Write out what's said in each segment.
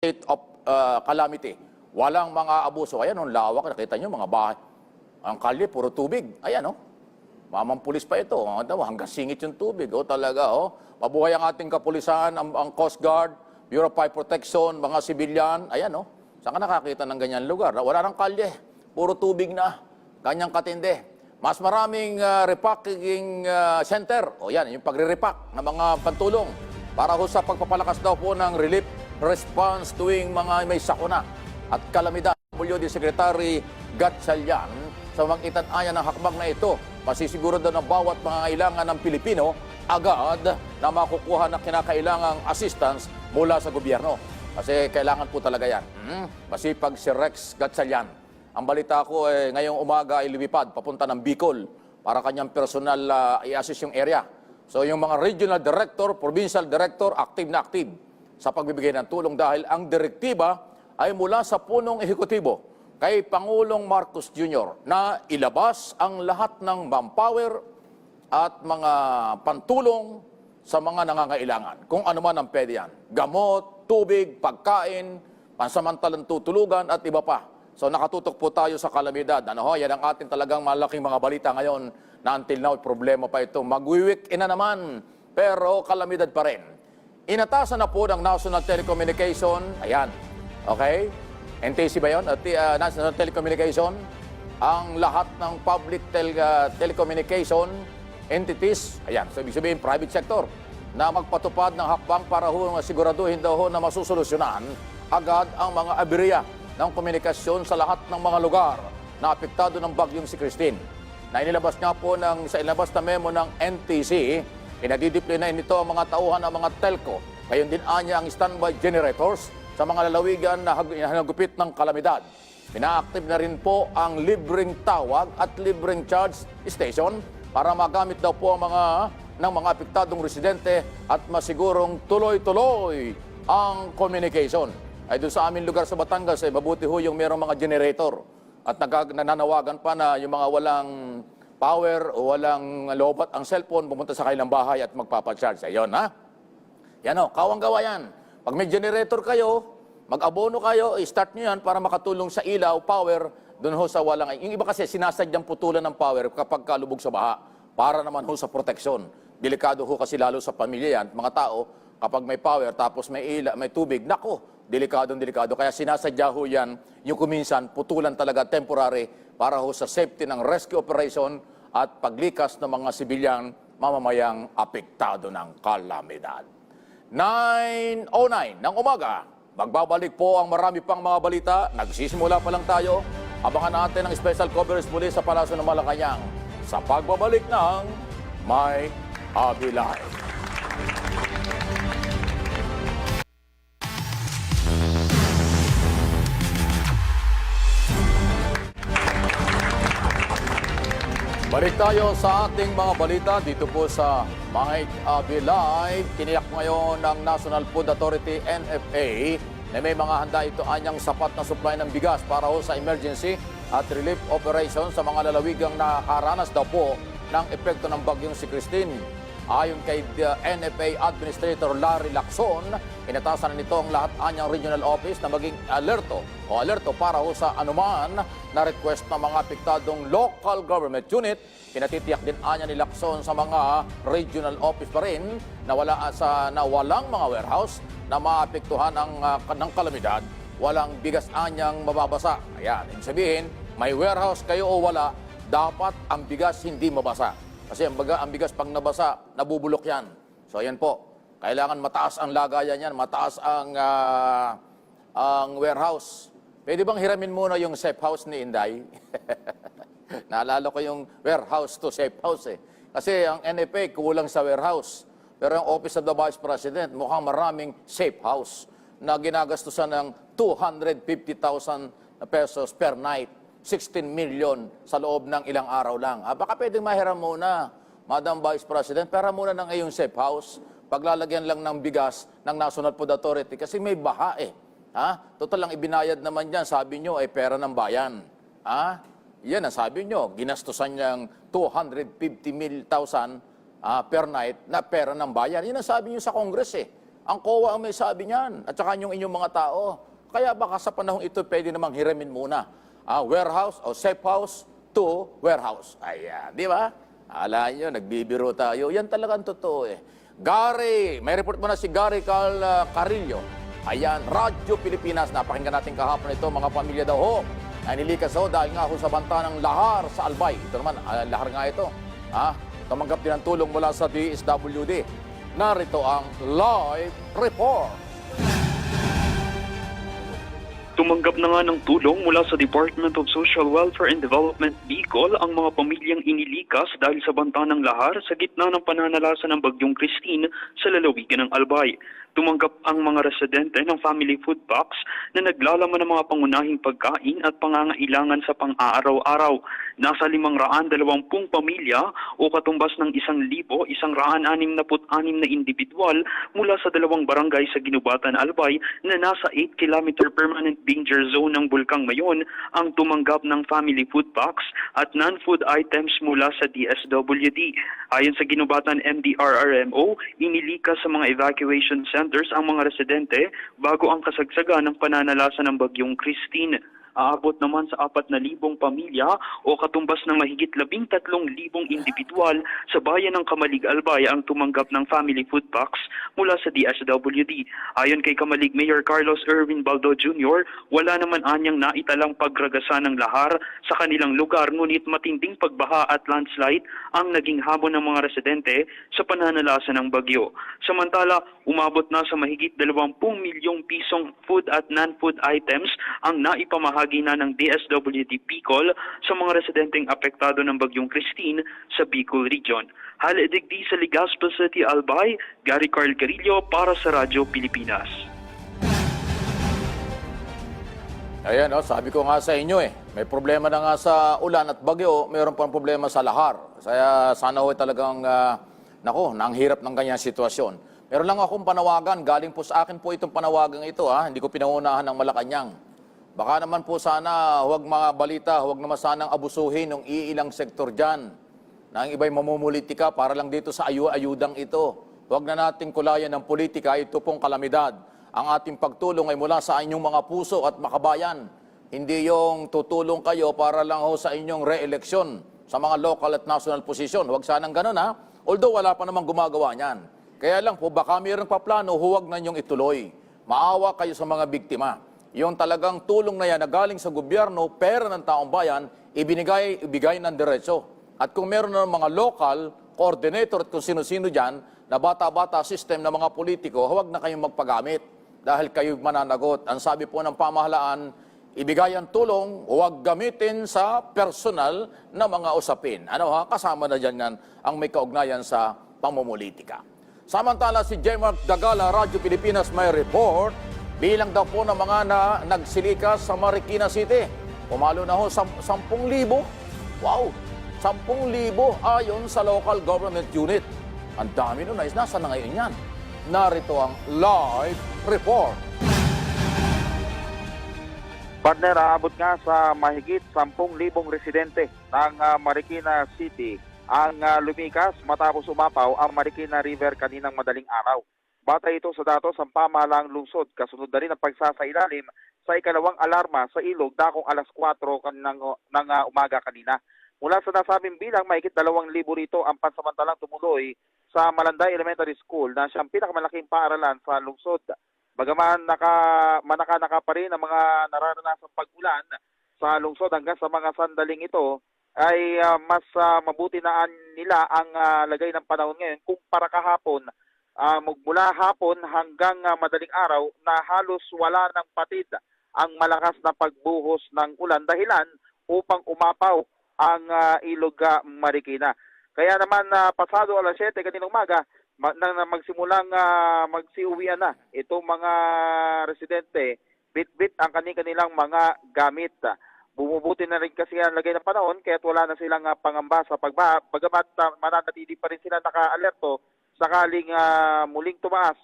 state of calamity. Walang mga abuso. Ayan, ang lawak. Nakita nyo, mga bahay. Ang kalye, puro tubig. Ayan, mamang pulis pa ito. Hanggang singit yung tubig. Talaga, Mabuhay ang ating kapulisan, ang Coast Guard, Bureau of Fire Protection, mga sibilyan. Ayan, Saan ka nakakita ng ganyan lugar? Wala nang kalye. Puro tubig na. Ganyang katindi. Mas maraming repacking center. Yan, yung pagre-repack ng mga pantulong para sa pagpapalakas daw po ng relief response tuwing mga may sakuna at kalamidad. WD Secretary Gatchalian sa magitan-aya ng hakbang na ito, masisiguro daw na bawat pangangailangan ng Pilipino agad na makukuha ng kinakailangang assistance mula sa gobyerno. Kasi kailangan po talaga yan. Masipag si Rex Gatchalian. Ang balita ko ngayong umaga ay lumipad papunta ng Bicol para kanyang personal i-assist yung area. So yung mga regional director, provincial director, active na active sa pagbibigay ng tulong dahil ang direktiba ay mula sa punong ehekutibo kay Pangulong Marcos Jr. na ilabas ang lahat ng manpower at mga pantulong sa mga nangangailangan. Kung ano man ang pwede yan. Gamot, tubig, pagkain, pansamantalang tutulugan at iba pa. So nakatutok po tayo sa kalamidad. Yan ang ating talagang malaking mga balita ngayon na until now problema pa ito. Mag-week na naman pero kalamidad pa rin. Inatasan na po ng National Telecommunication, ayan, okay? NTC ba yun? National Telecommunication, ang lahat ng public telecommunication entities, ayan, so ibig sabihin private sector, na magpatupad ng hakbang para siguraduhin daw na masusolusyonan agad ang mga aberya ng komunikasyon sa lahat ng mga lugar na apektado ng bagyong si Christine. Na inilabas nga po sa inilabas na memo ng NTC, inadidisiplinahin nito ang mga tauhan ng mga telco. Ngayon din anya ang standby generators sa mga lalawigan na hinagupit ng kalamidad. Pina-active na rin po ang libreng tawag at libreng charge station para magamit daw po ang mga apektadong residente at masigurong tuloy-tuloy ang communication. Ay doon sa aming lugar sa Batangas, mabuti ho yung merong mga generator at nananawagan pa na yung mga walang power o walang lobat ang cellphone, pumunta sa kanilang bahay at magpapacharge. Ayun, Yan kawang-gawa yan. Pag may generator kayo, mag-abono kayo, i-start nyo yan para makatulong sa ilaw, power, doon ho sa walang... Yung iba kasi sinasadyang putulan ng power kapag kalubog sa baha, para naman ho sa proteksyon. Delikado ho kasi lalo sa pamilya yan, mga tao, kapag may power tapos may tubig, nako, delikado. Kaya sinasadya ho yan, yung kuminsan, putulan talaga temporary para ho sa safety ng rescue operation at paglikas ng mga sibilyang mamamayang apektado ng kalamidad. 9:09 ng umaga, magbabalik po ang marami pang mga balita. Nagsisimula pa lang tayo. Abangan natin ang special coverage muli sa Palasyo ng Malacanang sa pagbabalik ng May Abilay. Balik tayo sa ating mga balita dito po sa Mike Abilay. Tiniyak ngayon ng National Food Authority, NFA, na may mga handa ito anyang sapat na supply ng bigas para ho sa emergency at relief operation sa mga lalawigang nakaranas daw po ng epekto ng bagyong si Christine. Ayon kay NFA Administrator Larry Lacson, inatasan nito ang lahat anyang regional office na maging alerto para ho sa anuman na request ng mga apektadong local government unit. Pinatitiyak din anya ni Lacson sa mga regional office pa rin na walang mga warehouse na maapektuhan ng kalamidad, walang bigas anyang mababasa. Ayan, ibig sabihin, may warehouse kayo o wala, dapat ang bigas hindi mabasa. Kasi ang bigas pag nabasa, nabubulok yan. So ayan po, kailangan mataas ang lagayan yan, mataas ang warehouse. Pwede bang hiramin muna yung safe house ni Inday? Naalala ko yung warehouse to safe house Kasi ang NFA kulang sa warehouse. Pero ang Office of the Vice President, mukhang maraming safe house na ginagastusan ng 250,000 pesos per night. 16 million sa loob ng ilang araw lang. Baka pwedeng mahiram muna, Madam Vice President, pera muna ng iyong safe house, paglalagyan lang ng bigas ng National Food Authority kasi may baha Total lang ibinayad naman yan, sabi nyo ay pera ng bayan. Yan ang sabi nyo, ginastusan niyang 250,000 per night na pera ng bayan. Yan ang sabi nyo sa Congress Ang COA ang may sabi niyan, at saka yung inyong mga tao. Kaya baka sa panahong ito, pwede namang hiramin muna. Warehouse o safe house to warehouse. Ayan, di ba? Alam nyo, nagbibiro tayo. Yan talagang totoo eh. Gary, may report mo na si Gary Carillo. Ayan, Radyo Pilipinas. Napakinggan natin kahapon ito, mga pamilya daw ho. Nilikas ho dahil nga ho sa banta ng lahar sa Albay. Ito naman, lahar nga ito. Tumanggap din ang tulong mula sa DSWD. Narito ang live report. Tumanggap na nga ng tulong mula sa Department of Social Welfare and Development Bicol ang mga pamilyang inilikas dahil sa banta ng lahar sa gitna ng pananalasa ng Bagyong Christine sa lalawigan ng Albay. Tumanggap ang mga residente ng family food box na naglalaman ng mga pangunahing pagkain at pangangailangan sa pang-aaraw-araw. Nasa 520 pamilya o katumbas ng 1,166 na individual mula sa 2 barangay sa Ginubatan, Albay na nasa 8 km permanent danger zone ng Bulkang Mayon ang tumanggap ng family food box at non-food items mula sa DSWD. Ayon sa Ginubatan MDRRMO, inilikas sa mga evacuation centers ang mga residente bago ang kasagsagan ng pananalasa ng Bagyong Christine. Aabot naman sa 4,000 pamilya o katumbas ng mahigit 13,000 individual sa bayan ng Kamalig, Albay ang tumanggap ng family food box mula sa DSWD. Ayon kay Kamalig Mayor Carlos Erwin Baldo Jr., wala naman anyang naitalang pagragasa ng lahar sa kanilang lugar, ngunit matinding pagbaha at landslide ang naging hamon ng mga residente sa pananalasa ng bagyo. Samantala, umabot na sa mahigit 20 milyong pisong food at non-food items ang naipamahagi na ng DSWD Bicol sa mga residenteng apektado ng Bagyong Christine sa Bicol Region. Halidigdi sa Legazpi City, Albay, Gary Carl Carillo para sa Radyo Pilipinas. Ayan, sabi ko nga sa inyo may problema na nga sa ulan at bagyo, mayroon pang problema sa lahar. Kaya sana talagang, nang hirap ng ganyang sitwasyon. Meron lang akong panawagan, galing po sa akin po itong panawagan ito, hindi ko pinangunahan ng Malacanang. Baka naman po sana, huwag mga balita, huwag naman sanang abusuhin ng iilang sektor dyan. Na ang iba'y mamumulitika para lang dito sa ayudang ito. Huwag na nating kulayan ng politika, ito pong kalamidad. Ang ating pagtulong ay mula sa inyong mga puso at makabayan. Hindi yung tutulong kayo para lang sa inyong re-eleksyon sa mga local at national position. Huwag sanang ganun Although wala pa namang gumagawa niyan. Kaya lang po, baka mayroong paplano, huwag na niyong ituloy. Maawa kayo sa mga biktima. Yung talagang tulong na yan na galing sa gobyerno, pera ng taong bayan, ibigay ng diretso. At kung meron ng mga local, coordinator at kung sino-sino dyan, na bata-bata system ng mga politiko, huwag na kayong magpagamit dahil kayo mananagot. Ang sabi po ng pamahalaan, ibigay ang tulong, huwag gamitin sa personal na mga usapin. Kasama na dyan yan ang may kaugnayan sa pamumulitika. Samantala si J. Mark Dagala, Radyo Pilipinas may report, bilang daw po ng mga nagsilikas sa Marikina City. Pumalo na 10,000. Wow! 10,000 ayon sa local government unit. Ang dami nun, nasa na ngayon yan. Narito ang live report. Partner, aabot nga sa mahigit 10,000 residente ng Marikina City ang lumikas matapos umapaw ang Marikina River kaninang madaling araw. Batay ito sa datos ng pamahalaang lungsod, kasunod na rin ang pagsasailalim sa ikalawang alarma sa ilog dakong alas 4 ng umaga kanina. Mula sa nasabing bilang, mahigit 2,000 rito ang pansamantalang tumuloy sa Malanday Elementary School na siyang pinakamalaking paaralan sa lungsod. Bagaman manaka pa rin ang mga nararanasang pag-ulan sa lungsod hanggang sa mga sandaling ito, ay mas mabuti na nila ang lagay ng panahon ngayon kumpara kahapon. Mula hapon hanggang madaling araw na halos wala ng patid ang malakas na pagbuhos ng ulan dahilan upang umapaw ang ilog Marikina. Kaya naman pasado alas 7 kaninang umaga magsimulang magsiuwian na itong mga residente, bit-bit ang kanilang mga gamit. Bumubuti na rin kasi ang lagay ng panahon kaya't wala na silang pangamba sa pagbaha. Bagamat mananatili pa rin sila naka-alerto sakaling muling tumaas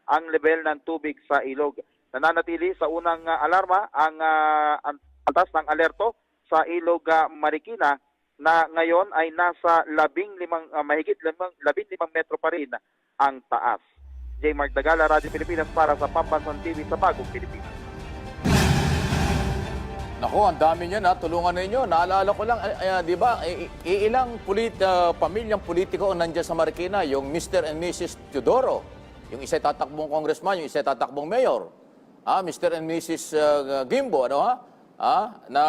ang level ng tubig sa ilog. Nananatili sa unang alarma ang antas ng alerto sa ilog Marikina na ngayon ay nasa mahigit 15 metro pa rin ang taas. J. Mark Dagala, Radyo Pilipinas para sa Pambansang TV sa Bagong Pilipinas. Naku, ang dami niyan ha. Tulungan ninyo. Naalala ko lang, di ba, ilang pamilyang politiko ang nandiyan sa Marikina, yung Mr. and Mrs. Teodoro. Yung isa tatakbong congressman, yung isa tatakbong mayor. Mr. and Mrs. Gimbo, ano ha? Na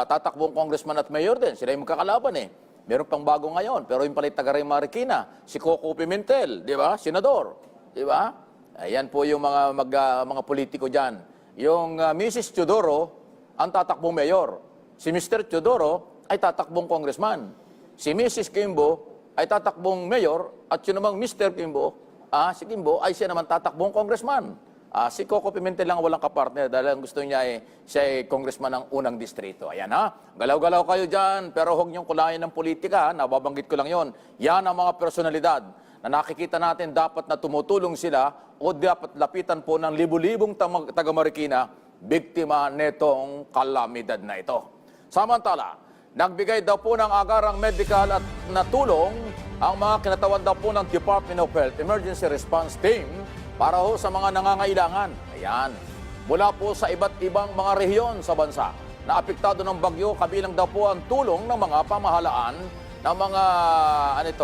tatakbong congressman at mayor din. Sila yung magkakalaban eh. Meron pang bago ngayon, pero yung palit taga Marikina, si Coco Pimentel, di ba? Senador, di ba? Ayan po yung mga politiko diyan. Yung Mrs. Teodoro ang tatakbong mayor. Si Mr. Teodoro ay tatakbong congressman. Si Mrs. Kimbo ay tatakbong mayor at yun namang Mr. Kimbo, si Kimbo ay siya naman tatakbong congressman. Si Coco Pimentel lang walang kapartner dahil ang gusto niya ay siya ay congressman ng unang distrito. Ayan ha, galaw-galaw kayo dyan, pero huwag niyong kulayan ng politika, nababanggit ko lang yon. Yan ang mga personalidad na nakikita natin dapat na tumutulong sila o dapat lapitan po ng libu-libong taga-Marikina, biktima netong kalamidad na ito. Samantala, nagbigay daw po ng agarang medical at natulong ang mga kinatawan daw po ng Department of Health Emergency Response Team para ho sa mga nangangailangan. Ayan. Mula po sa iba't ibang mga rehiyon sa bansa na apektado ng bagyo, kabilang daw po ang tulong ng mga pamahalaan ng mga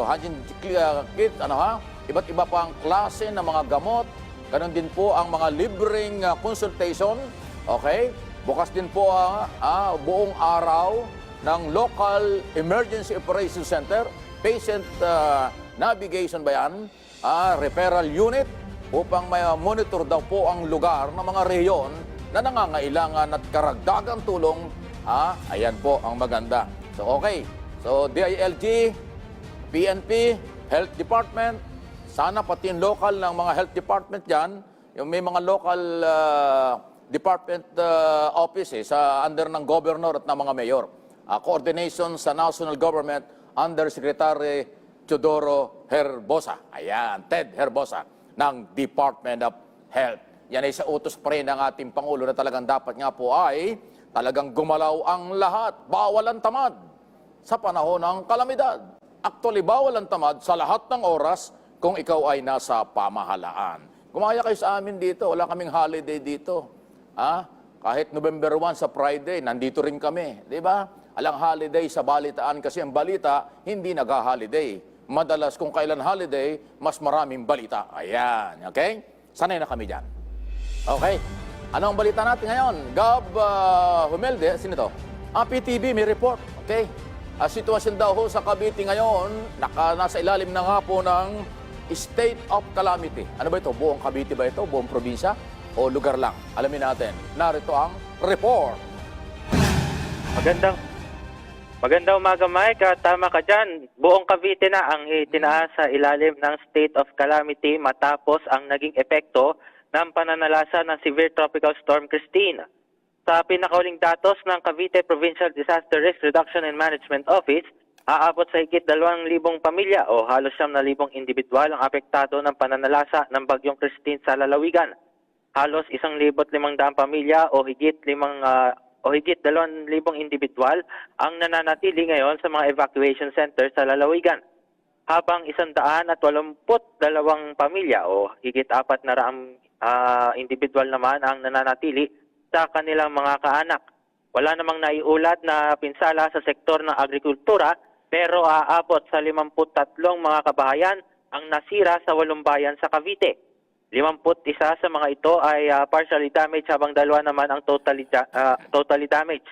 hygiene kit, iba't iba pang klase ng mga gamot. Ganon din po ang mga libreng consultation. Okay? Bukas din po buong araw ng Local Emergency Operations Center, Patient Navigation ba yan? Referral Unit, upang may monitor daw po ang lugar ng mga rehiyon na nangangailangan at karagdagang tulong. Ayan po ang maganda. So okay, so DILG, PNP, Health Department, sana pati yung local ng mga health department dyan, yung may mga local department offices under ng governor at ng mga mayor. Coordination sa national government under Secretary Teodoro Herbosa. Ayan, Ted Herbosa ng Department of Health. Yan ay sa utos pa rin ng ating Pangulo na talagang dapat nga po ay talagang gumalaw ang lahat. Bawal ang tamad sa panahon ng kalamidad. Actually, bawal ang tamad sa lahat ng oras kung ikaw ay nasa pamahalaan. Gumaya kayo sa amin dito. Wala kaming holiday dito. Kahit November 1 sa Friday, nandito rin kami. Di ba? Alang holiday sa balitaan kasi ang balita hindi nag-holiday. Madalas kung kailan holiday, mas maraming balita. Ayan, okay? Sanay na kami dyan. Okay, anong balita natin ngayon? Gab Humelde, sino ito? PTV may report, okay? Sitwasyon daw ho sa Cavite ngayon, nasa ilalim na nga po ng state of calamity. Ano ba ito? Buong Cavite ba ito? Buong probinsya? O lugar lang? Alamin natin. Narito ang report. Magandang umaga, Mike. Tama ka dyan. Buong Cavite na ang itinaas sa ilalim ng state of calamity matapos ang naging epekto ng pananalasa ng Severe Tropical Storm Christine. Sa pinakauling datos ng Cavite Provincial Disaster Risk Reduction and Management Office, aabot sa higit 2,000 pamilya o halos 9,000 individual ang apektado ng pananalasa ng Bagyong Christine sa lalawigan. Halos 1,500 pamilya o higit 2,000 individual ang nananatili ngayon sa mga evacuation centers sa lalawigan. Habang 182 pamilya o higit 400 individual naman ang nananatili sa kanilang mga kaanak. Wala namang naiulat na pinsala sa sektor ng agrikultura pero aabot sa 53 mga kabahayan ang nasira sa 8 bayan sa Cavite. 51 sa mga ito ay partially damaged habang 2 naman ang totally damaged.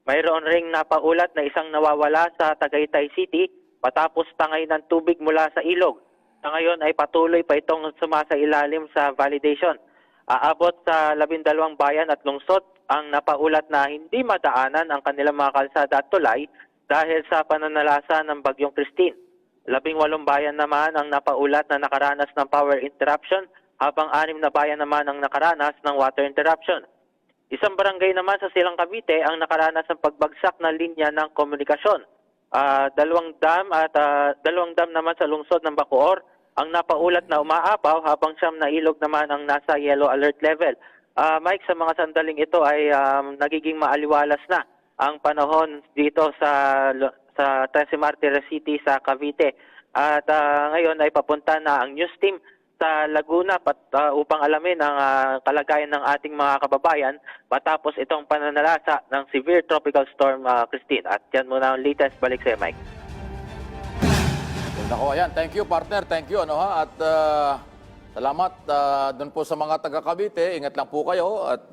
Mayroon ring napaulat na isang nawawala sa Tagaytay City patapos tangay ng tubig mula sa ilog. Sa ngayon ay patuloy pa itong sumasailalim sa validation. Aabot sa 12 bayan at lungsod ang napaulat na hindi madaanan ang kanilang mga kalsada at tulay dahil sa pananalasa ng Bagyong Christine. 18 bayan naman ang napaulat na nakaranas ng power interruption habang 6 na bayan naman ang nakaranas ng water interruption. Isang barangay naman sa Silang Cavite ang nakaranas ng pagbagsak ng linya ng komunikasyon. 2 dam naman sa lungsod ng Bacoor ang napaulat na umaapaw habang 9 na ilog naman ang nasa yellow alert level. Mike, sa mga sandaling ito ay nagiging maaliwalas na ang panahon dito sa Trece Martires City sa Cavite. At ngayon ay papunta na ang news team sa Laguna upang alamin ang kalagayan ng ating mga kababayan matapos itong pananalasa ng severe tropical storm Christine. At yan muna ang latest. Balik sa'yo, Mike. Nako, ayan. Thank you, partner. Thank you. At salamat doon po sa mga taga Cavite. Ingat lang po kayo at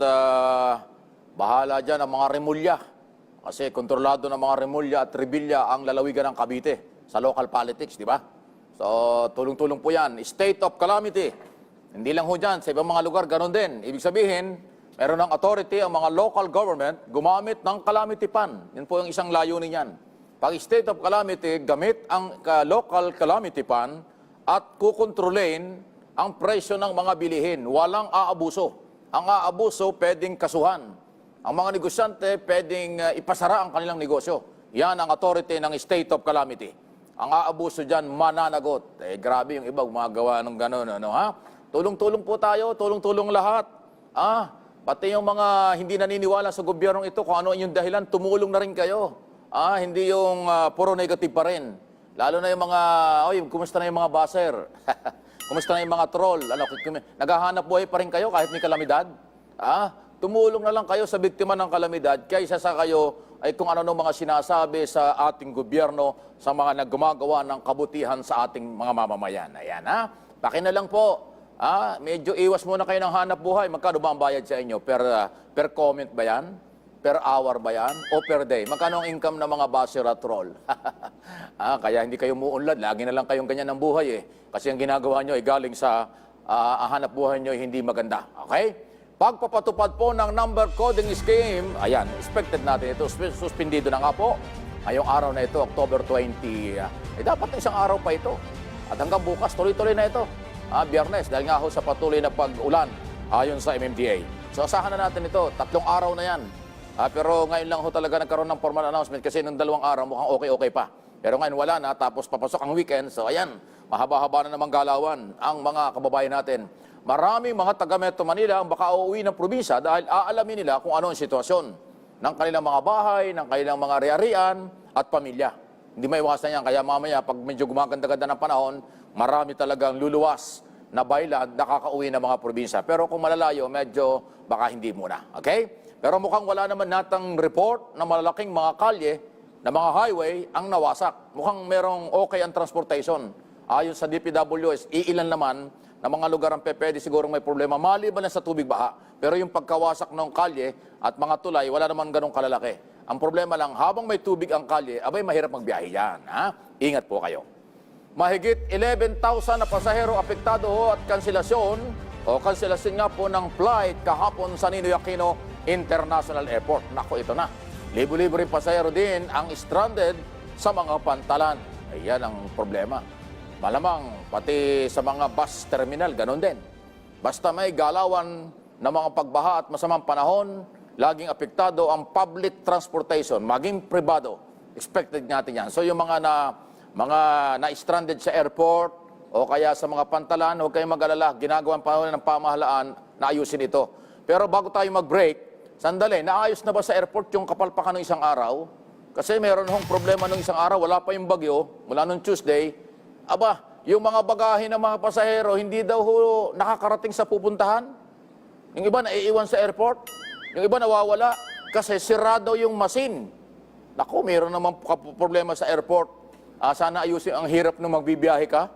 bahala dyan ang mga remulya. Kasi kontrolado ng mga remulya at rebelya ang lalawigan ng Cavite sa local politics, di ba? So, tulong-tulong po yan. State of calamity. Hindi lang ho dyan. Sa ibang mga lugar, ganun din. Ibig sabihin, meron ng authority ang mga local government gumamit ng calamity fund. Yan po yung isang layunin yan. Pag state of calamity, gamit ang local calamity fund at kukontrolin ang presyo ng mga bilihin. Walang aabuso. Ang aabuso, pwedeng kasuhan. Ang mga negosyante, pwedeng ipasara ang kanilang negosyo. Yan ang authority ng state of calamity. Ang aabuso dyan, mananagot. Grabe yung iba, gumagawa ng gano'n. Tulong-tulong po tayo, tulong-tulong lahat. Pati yung mga hindi naniniwala sa gobyernong ito, kung ano yung dahilan, tumulong na rin kayo. Hindi yung puro negative pa rin. Lalo na yung mga, kumusta na yung mga baser? Kumusta na yung mga troll? Naghahanap buhay pa rin kayo kahit may kalamidad? Tumulong na lang kayo sa biktima ng kalamidad kaysa sa kayo ay kung ano mga sinasabi sa ating gobyerno sa mga naggumagawa ng kabutihan sa ating mga mamamayan. Ayan, Paki na lang po. Medyo iwas muna kayo ng hanap buhay. Magkano ba ang bayad sa inyo? Per comment ba yan? Per hour ba yan? O per day? Magkano ang income ng mga baser at troll? Kaya hindi kayo muunlad. Lagi na lang kayong ganyan ng buhay Kasi ang ginagawa nyo ay galing sa hanap buhay nyo ay hindi maganda. Okay? Pagpapatupad po ng number coding scheme, ayan, expected natin ito. Suspendido na nga po. Ngayong araw na ito, October 20. Dapat isang araw pa ito. At hanggang bukas, tuloy-tuloy na ito. Biyernes, dahil nga ho sa patuloy na pag-ulan ayon sa MMDA. So asahan na natin ito. 3 araw na yan. Pero ngayon lang ho talaga nagkaroon ng formal announcement kasi nung 2 araw mukhang okay pa. Pero ngayon wala na, tapos papasok ang weekend. So ayan, mahaba-haba na namang galawan ang mga kababayan natin. Maraming mga taga Metro Manila ang baka uuwi ng probinsya dahil aalamin nila kung ano ang sitwasyon ng kanilang mga bahay, ng kanilang mga ari-arian at pamilya. Hindi maiwasan yan. Kaya mamaya, pag medyo gumaganda-ganda ng panahon, marami talagang luluwas na baylad nakakauwi ng mga probinsya. Pero kung malalayo, medyo baka hindi muna. Okay? Pero mukhang wala naman natang report na malalaking mga kalye na mga highway ang nawasak. Mukhang merong okay ang transportation. Ayon sa DPWS, iilan naman na mga lugar ang pwede sigurong may problema, maliban na sa tubig baha. Pero yung pagkawasak ng kalye at mga tulay, wala naman ganong kalalaki. Ang problema lang, habang may tubig ang kalye, abay mahirap magbiyahe yan. Ingat po kayo. Mahigit 11,000 na pasahero apektado at kanselasyon nga po ng flight kahapon sa Ninoy Aquino International Airport. Nako, ito na. Libo-libo rin pasahero din ang stranded sa mga pantalan. Ayan ang problema. Malamang, pati sa mga bus terminal, ganun din. Basta may galawan na mga pagbaha at masamang panahon, laging apektado ang public transportation, maging pribado. Expected natin yan. So yung mga na-stranded sa airport o kaya sa mga pantalan, huwag kayong mag-alala, ginagawa ng pamahalaan na ayusin ito. Pero bago tayo mag-break, sandali, naayos na ba sa airport yung kapalpakan ng isang araw? Kasi meron hong problema ng isang araw, wala pa yung bagyo, mula nung Tuesday. Yung mga bagahe ng mga pasahero, hindi daw nakakarating sa pupuntahan. Yung iba naiiwan sa airport. Yung iba nawawala kasi sirado yung machine. Naku, meron naman problema sa airport. Sana ayusin, ang hirap nung magbibiyahe ka.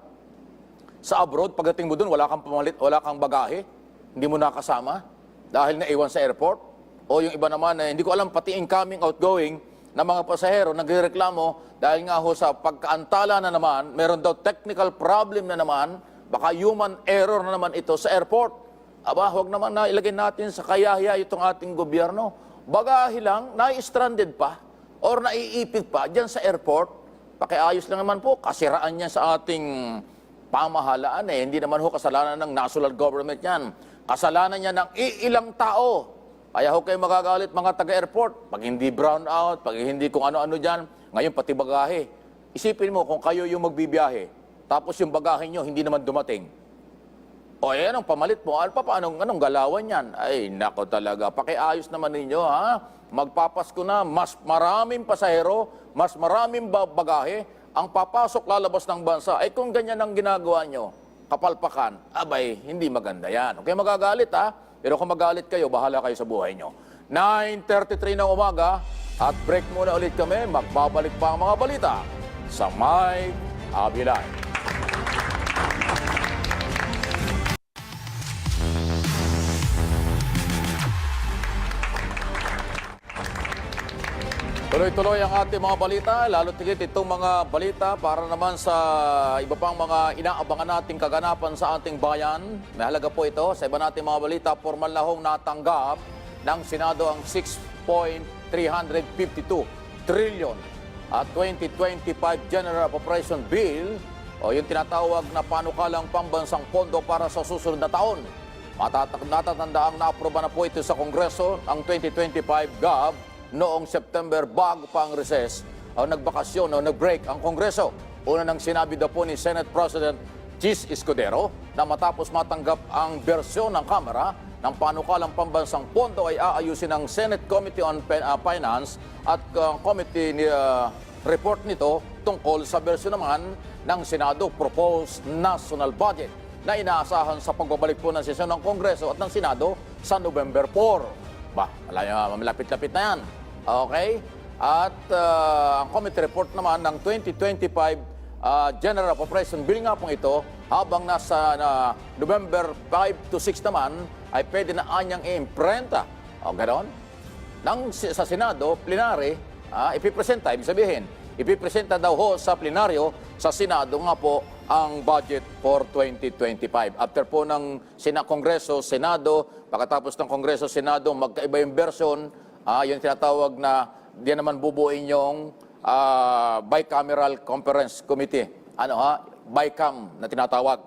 Sa abroad, pagdating mo dun, wala kang pamalit, wala kang bagahe. Hindi mo nakasama dahil naiwan sa airport. O yung iba naman, hindi ko alam, pati incoming, outgoing, na mga pasahero nagrereklamo dahil nga ho sa pagkaantala na naman, meron daw technical problem na naman, baka human error na naman ito sa airport. Huwag naman na ilagay natin sa kayahiya itong ating gobyerno. Bagahe lang, nai-stranded pa or naiipit pa dyan sa airport. Pakiayos lang naman po, kasiraan niya sa ating pamahalaan Hindi naman ho kasalanan ng national government yan. Kasalanan niya ng iilang tao. Kaya ho kayo magagalit mga taga-airport. Pag hindi brown out, pag hindi kung ano-ano dyan, ngayon pati bagahe. Isipin mo kung kayo yung magbibiyahe, tapos yung bagahe nyo hindi naman dumating. O anong pamalit mo? Anong galawan yan? Ay, nako talaga. Pakiayos naman ninyo, Magpapasko na, mas maraming pasahero, mas maraming bagahe, ang papasok lalabas ng bansa. Kung ganyan ang ginagawa nyo, kapalpakan, abay, hindi maganda yan. Okay, magagalit ha? Pero kung magalit kayo, bahala kayo sa buhay nyo. 9:33 ng umaga at break muna ulit kami. Magbabalik pa ang mga balita sa May Abilay. Tuloy-tuloy ang ating mga balita, lalo tigit itong mga balita para naman sa iba pang mga inaabangan nating kaganapan sa ating bayan. May halaga po ito sa iba nating mga balita, formal na hong natanggap ng Senado ang 6.352 trillion at 2025 General Appropriation Bill o yung tinatawag na panukalang pambansang pondo para sa susunod na taon. Natatanda ang naaproba na po ito sa Kongreso ang 2025 GAB noong September bago pa ang recess o nagbakasyon o nag-break ang Kongreso. Una nang sinabi daw po ni Senate President Chis Escudero na matapos matanggap ang bersyon ng Kamara ng panukalang pambansang pondo ay aayusin ng Senate Committee on Finance at committee report nito tungkol sa bersyon naman ng Senado Proposed National Budget na inaasahan sa pagbabalik po ng sesyon ng Kongreso at ng Senado sa November 4. Malapit-lapit na yan. Okay? At ang committee report naman ng 2025 General Appropriation Bill nga pong ito, habang nasa November 5 to 6 naman, ay pwede na anyang i-imprenta. O ganon? Sa Senado, plenary, ipipresenta, ibig sabihin, ipipresenta daw ho sa plenaryo, sa Senado nga po, ang budget for 2025. After po ng Kongreso, Senado, pagkatapos ng Kongreso, Senado, magkaiba yung version, yung tinatawag na di naman bubuin yung bicameral conference committee. BICAM na tinatawag.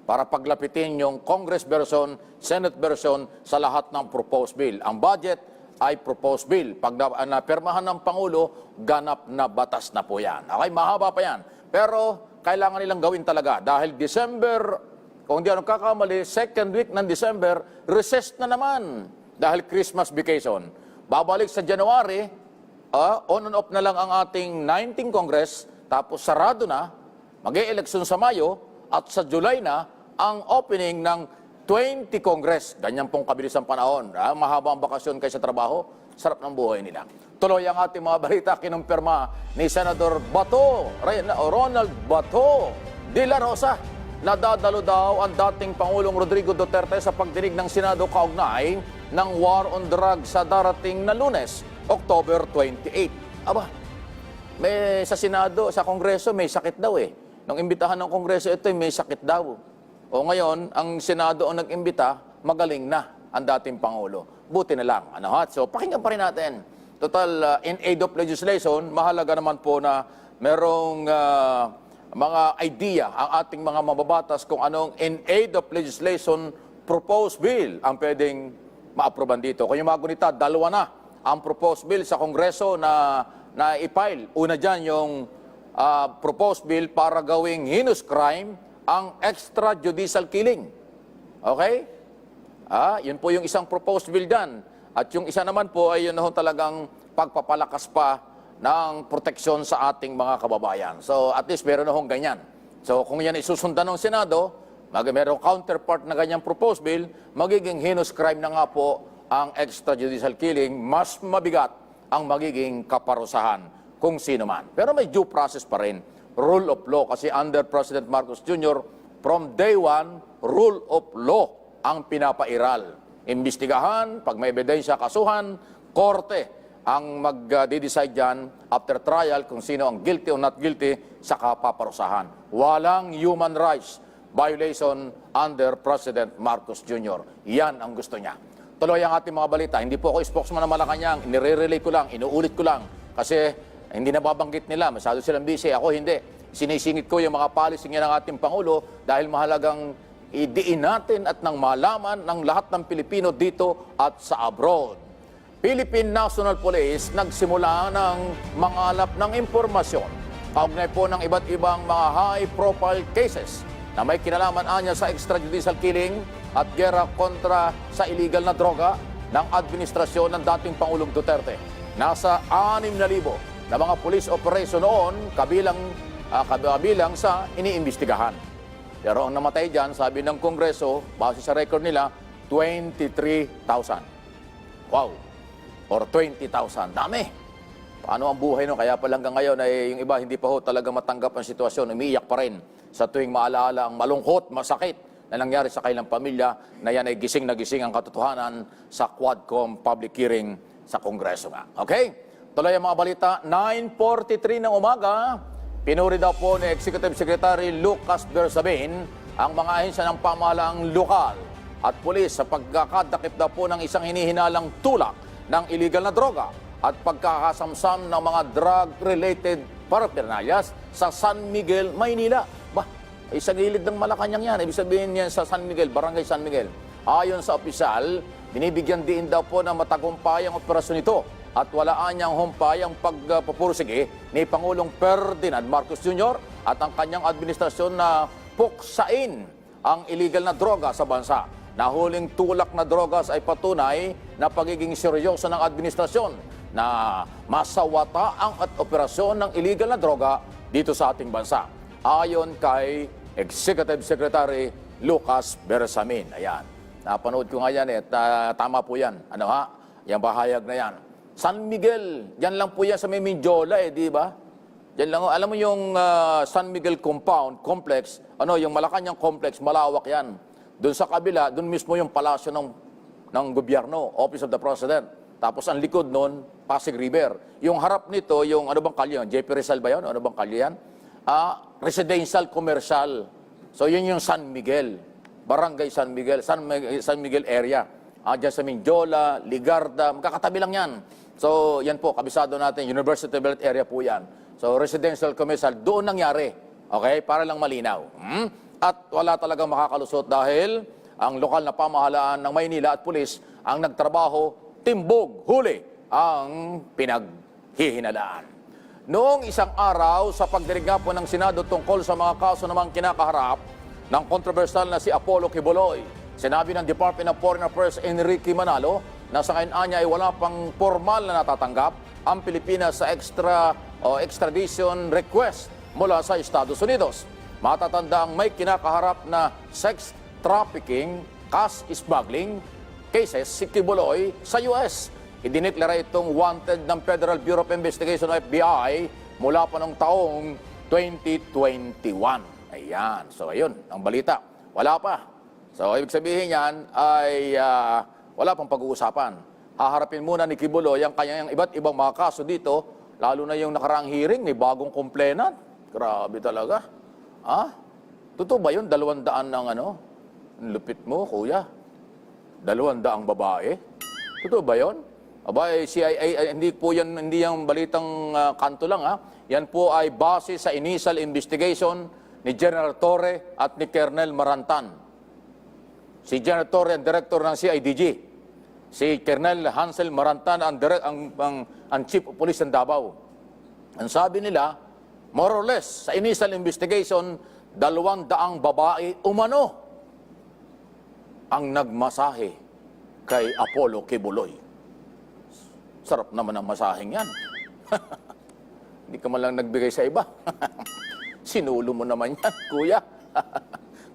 Para paglapitin yung Congress version, Senate version sa lahat ng proposed bill. Ang budget ay proposed bill. Pag napirmahan ng Pangulo, ganap na batas na po yan. Okay, mahaba pa yan. Pero kailangan nilang gawin talaga dahil December, kung di ako kakamali, second week ng December, recess na naman dahil Christmas vacation. Babalik sa January, on and off na lang ang ating 19th Congress, tapos sarado na, mag-e-eleksyon sa Mayo, at sa July na ang opening ng 20 Congress. Ganyan pong kabilis ang panahon. Mahaba ang bakasyon kaysa trabaho, sarap ng buhay nila. Tuloy ang ating mga balita, kinumpirma ni Senador Ronald Bato de la Rosa. Nadadalo daw ang dating Pangulong Rodrigo Duterte sa pagdinig ng Senado kaugnay ng war on drugs sa darating na Lunes, October 28. Aba, may sa Senado, sa Kongreso, may sakit daw eh. Nung imbitahan ng Kongreso ito, may sakit daw. O ngayon, ang Senado ang nag-imbita, magaling na ang dating Pangulo. Buti na lang. So, pakinggan pa rin natin. Total, in aid of legislation, mahalaga naman po na merong mga idea ang ating mga mababatas kung anong in aid of legislation proposed bill ang pwedeng maaproban dito. Kung yung mga gunita, dalawa na ang proposed bill sa Kongreso na i-file. Una dyan yung proposed bill para gawing heinous crime ang extrajudicial killing. Okay? Yun po yung isang proposed bill dyan. At yung isa naman po ay yun talagang pagpapalakas pa ng proteksyon sa ating mga kababayan. So at least meron na hong ganyan. So kung yan isusundan ng Senado, merong counterpart na ganyang proposed bill, magiging heinous crime na nga po ang extrajudicial killing, mas mabigat ang magiging kaparusahan kung sino man. Pero may due process pa rin. Rule of law. Kasi under President Marcos Jr., from day one, rule of law ang pinapairal. Imbestigahan, pag may ebidensya, kasuhan, korte ang mag-decide dyan after trial kung sino ang guilty o not guilty sa kapaparusahan. Walang human rights violation under President Marcos Jr. Yan ang gusto niya. Tuloy ang ating mga balita. Hindi po ako spokesman ng Malacanang. Inire-relay ko lang, inuulit ko lang. Kasi hindi nababanggit nila. Masyado silang busy. Ako hindi. Sinisingit ko yung mga policy ng ating Pangulo dahil mahalagang idiin natin at nang malaman ng lahat ng Pilipino dito at sa abroad. Philippine National Police nagsimula ng mangalap ng impormasyon kaugnay po ng iba't ibang mga high-profile cases na may kinalaman anya sa extrajudicial killing at gera kontra sa illegal na droga ng administrasyon ng dating Pangulong Duterte. Nasa 6,000 na mga police operation noon kabilang sa iniimbestigahan. Pero ang namatay dyan, sabi ng Kongreso, base sa record nila, 23,000. Wow! Or 20,000. Dami! Paano ang buhay no? Kaya pala hanggang ngayon ay yung iba hindi pa ho talaga matanggap ang sitwasyon. Umiiyak pa rin sa tuwing maalaala ang malungkot, masakit na nangyari sa kanilang pamilya na yan ay gising na gising ang katotohanan sa Quadcom public hearing sa Kongreso nga. Okay? Tuloy ang mga balita. 9:43 ng umaga, pinuri daw po ni Executive Secretary Lucas Bersamin ang mga ahensya ng pamahalaang lokal at pulis sa pagkakadakip daw po ng isang hinihinalang tulak ng illegal na droga at pagkakasamsam ng mga drug-related paraphernalias sa San Miguel, Maynila. Bah, sa gilid ng Malacanang yan. Ibig sabihin yan sa San Miguel, Barangay San Miguel. Ayon sa opisyal, binibigyan din daw po ng matagumpay ang operasyon ito at walaan niyang humpay ang pagpupursige ni Pangulong Ferdinand Marcos Jr. at ang kanyang administrasyon na puksain ang illegal na droga sa bansa. Nahuling tulak na drogas ay patunay na pagiging seryoso ng administrasyon na masawata ang at operasyon ng illegal na droga dito sa ating bansa. Ayon kay Executive Secretary Lucas Bersamin. Ayan. Napanood ko nga yan tama po yan. Ano ha? Yung bahayag na yan. San Miguel, yan lang po yan sa may Mindiola di ba? Yan lang, alam mo yung San Miguel Compound, Complex, yung Malacanang Complex, malawak yan. Doon sa kabila, doon mismo yung palasyo ng gobyerno, Office of the President. Tapos ang likod noon, Pasig River. Yung harap nito, yung ano bang kalye? JP Rizal ba yun? Ano bang kalye yan? Residential, commercial. So yun yung San Miguel. Barangay San Miguel, San Miguel area. Diyan sa Mindiola, Ligarda, magkakatabi lang yan. So yan po, kabisado natin, University Belt area po yan. So residential, commercial, doon nangyari. Okay? Para lang malinaw. At wala talagang makakalusot dahil ang lokal na pamahalaan ng Maynila at pulis ang nagtrabaho, timbog, huli ang pinaghihinalaan. Noong isang araw sa pagdinig nga po ng Senado tungkol sa mga kaso namang kinakaharap ng kontrobersyal na si Apollo Kibuloy, sinabi ng Department of Foreign Affairs Enrique Manalo na sa kanya ay wala pang formal na natatanggap ang Pilipinas sa extradition request mula sa Estados Unidos. Matatanda ang may kinakaharap na sex trafficking, cash smuggling cases si Kibuloy sa US. Idineklara itong wanted ng Federal Bureau of Investigation o FBI mula pa noong taong 2021. Ayan. So, ayun, ang balita. Wala pa. So, ibig sabihin yan ay wala pang pag-uusapan. Haharapin muna ni Kibuloy ang kanyang iba't ibang mga kaso dito, lalo na yung nakaraang hearing, may bagong complainant. Grabe talaga. Totoo ba yun? 200 ng lupit mo, kuya. 200 babae? Totoo ba yun? Abay, CIA, hindi po yan, hindi yung balitang kanto lang Yan po ay base sa initial investigation ni General Torre at ni Colonel Marantan. Si General Torre ang director ng CIDG. Si Colonel Hansel Marantan ang Chief of Police ng Davao. Ang sabi nila, more or less, sa initial investigation, 200 babae umano ang nagmasahe kay Apollo Kibuloy. Sarap naman ang masaheng yan. Hindi ka man lang nagbigay sa iba. Sinulo mo naman yan, kuya.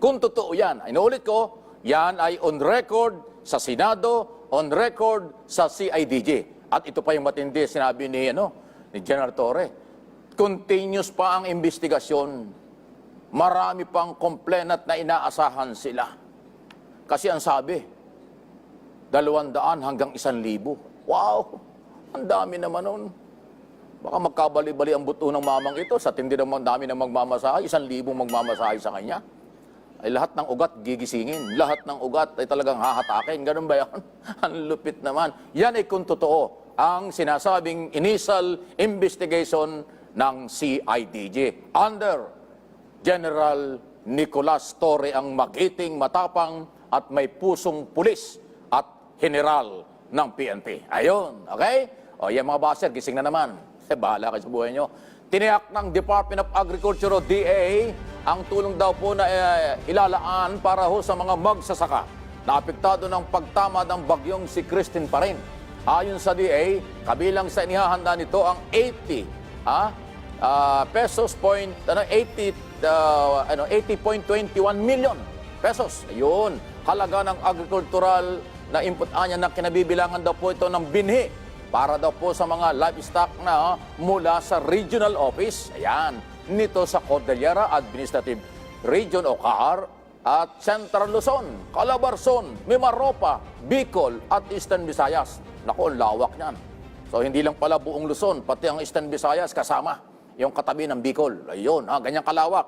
Kung totoo yan, inuulit ko, yan ay on record sa Senado, on record sa CIDG. At ito pa yung matindi, sinabi ni General Torre. Continuous pa ang investigasyon. Marami pang complainant na inaasahan sila. Kasi ang sabi, 200 hanggang 1,000. Wow! Ang dami naman nun. Baka magkabali-bali ang buto ng mamang ito. Sa tindi naman dami na magmamasahe, 1,000 magmamasahe sa kanya. Ay lahat ng ugat gigisingin. Lahat ng ugat ay talagang hahatakin. Ganun ba yan? Ang lupit naman. Yan ay kung totoo ang sinasabing initial investigation ng CIDG. Under General Nicolas Torre ang magiting, matapang at may pusong pulis at general ng PNP. Ayun, okay? O yan mga baser, gising na naman. Bahala kayo sa buhay nyo. Tiniyak ng Department of Agriculture o DA ang tulong daw po na ilalaan para ho sa mga magsasaka na apektado ng pagtama ng bagyong si Christine pa rin. Ayon sa DA, kabilang sa inihahanda nito ang 80 pesos 80.21 million pesos. Ayun, halaga ng agricultural na input anya na kinabibilangan daw po ito ng binhi para daw po sa mga livestock na mula sa regional office. Ayan, nito sa Cordillera Administrative Region o CAR at Central Luzon, Calabarzon, Mimaropa, Bicol at Eastern Visayas. Naku, ang lawak niyan. So hindi lang pala buong Luzon, pati ang Eastern Visayas kasama. Yung katabi ng Bicol. Ayun, ganyan kalawak.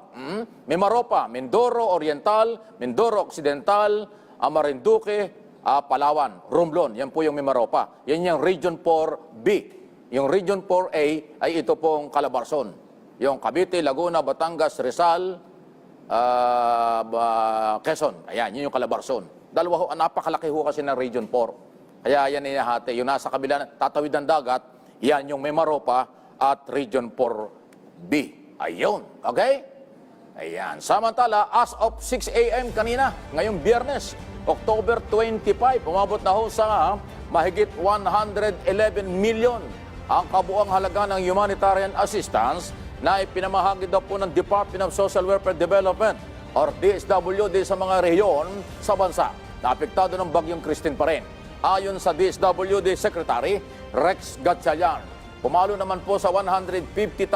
Mimaropa, Mindoro Oriental, Mindoro Occidental, Marinduque, Palawan, Romblon. Yan po yung Mimaropa. Yan yung Region 4B. Yung Region 4A ay ito pong Calabarzon. Yung Cavite, Laguna, Batangas, Rizal, Quezon. Ayan, yun yung Calabarzon. Dalawa ho, napakalaki ho kasi ng Region 4. Kaya yan inahati. Yung nasa kabila, tatawid ng dagat, yan yung Mimaropa at Region 4B. Ayun, okay? Ayan. Samantala, as of 6 a.m. kanina, ngayong Biyernes, October 25, umabot na ho sa mahigit 111 million ang kabuang halaga ng humanitarian assistance na ipinamahagi daw po ng Department of Social Welfare Development or DSWD sa mga rehiyon sa bansa na apektado ng bagyong Christine pa rin. Ayon sa DSWD Secretary Rex Gatchalian, pumalo naman po sa 150,752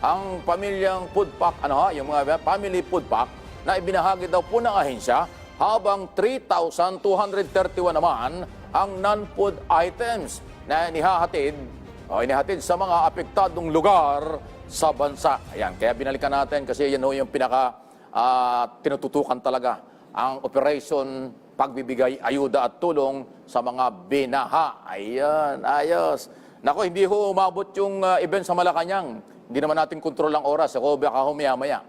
ang pamilyang food pack, yung mga family food pack na ibinahagi daw po ng ahensya, habang 3,231 naman ang non-food items na inihatid sa mga apektadong lugar sa bansa. Ayan, kaya binalikan natin kasi yan yung pinaka tinututukan talaga ang operation pagbibigay ayuda at tulong sa mga binaha. Ayan, ayos. Nako, hindi ho umabot yung event sa Malacanang. Hindi naman natin kontrol ang oras. Ako, baka humaya-maya.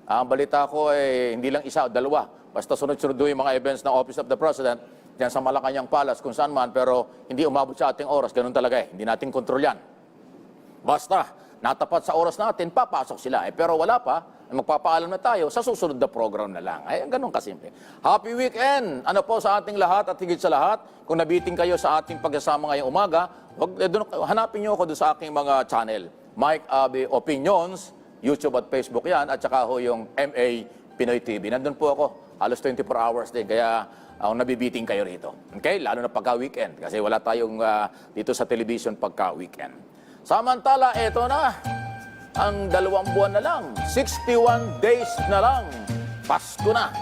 Ang balita ko ay hindi lang isa o dalawa. Basta sunod-sunod yung mga events ng Office of the President diyan sa Malacanang Palace, kung saan man, pero hindi umabot sa ating oras. Ganun talaga eh. Hindi natin kontrol yan. Basta, natapat sa oras natin, papasok sila. Pero wala pa. Magpapaalam na tayo sa susunod na program na lang. Ay, ganun kasimple. Happy weekend! Ano po sa ating lahat at higit sa lahat, kung nabiting kayo sa ating pagsasama ngayong umaga, hanapin nyo ako doon sa aking mga channel. Mike Abe Opinions, YouTube at Facebook yan, at saka ho yung MA Pinoy TV. Nandun po ako, halos 24 hours din, kaya nabibiting kayo rito. Okay? Lalo na pagka-weekend, kasi wala tayong dito sa television pagka-weekend. Samantala, eto na. Ang 2 buwan na lang, 61 days na lang, Pasko na.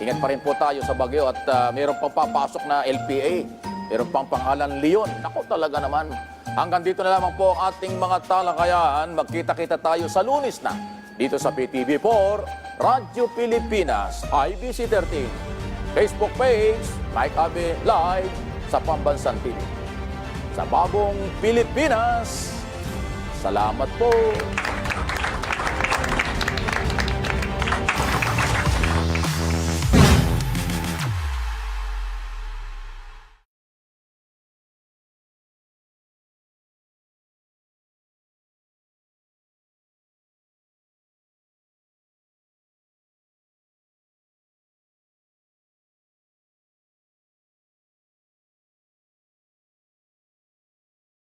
Ingat pa rin po tayo sa bagyo at mayroon pang papasok na LPA, mayroon pang pangalan Leon. Naku, talaga naman. Hanggang dito na lamang po ang ating mga talakayan. Magkita-kita tayo sa Lunes na dito sa PTV4, Radyo Pilipinas, IBC 13, Facebook page, Mike Abe Live sa Pambansang TV. Sa bagong Pilipinas, salamat po!